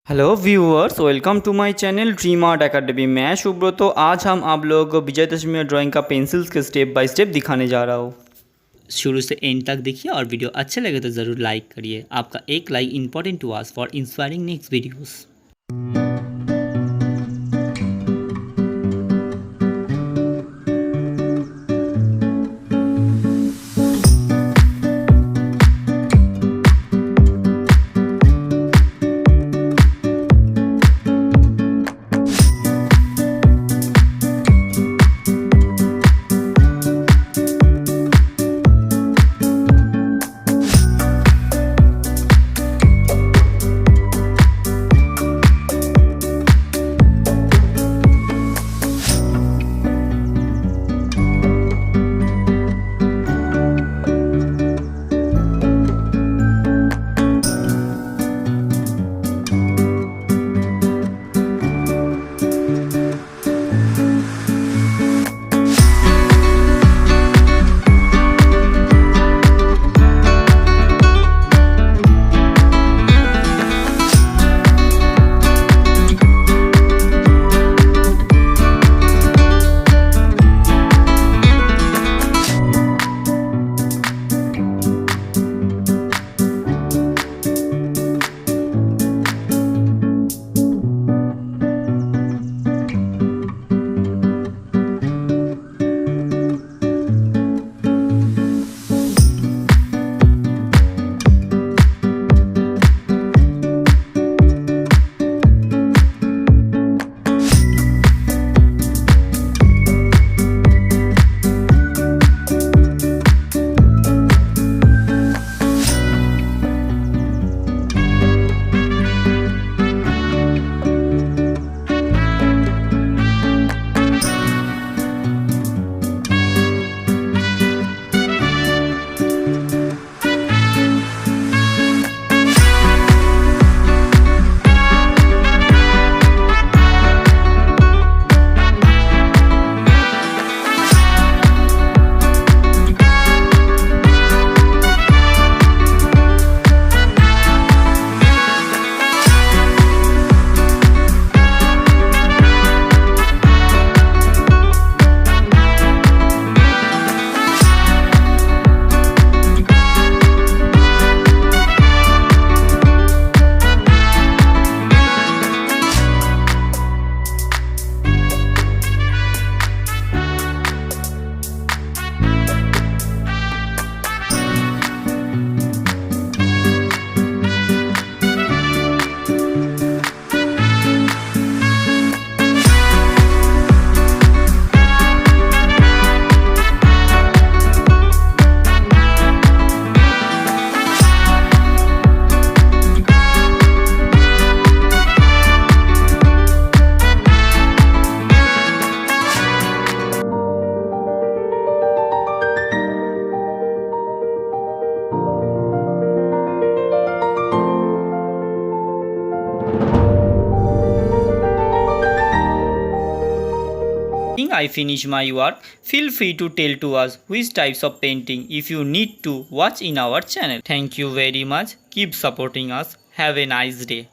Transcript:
Hello viewers, welcome to my channel dream art academy. मैं सुब्रत। आज हम आप लोगों को विजय दशमी ड्राइंग का पेंसिल्स के स्टेप बाय स्टेप दिखाने जा रहा हूँ। शुरू से एंड तक देखिए और वीडियो अच्छे लगे तो ज़रूर लाइक करिए। आपका एक like important to us for inspiring next videos. I finish my work. Feel free to tell to us which types of painting if you need to watch in our channel. Thank you very much. Keep supporting us. Have a nice day.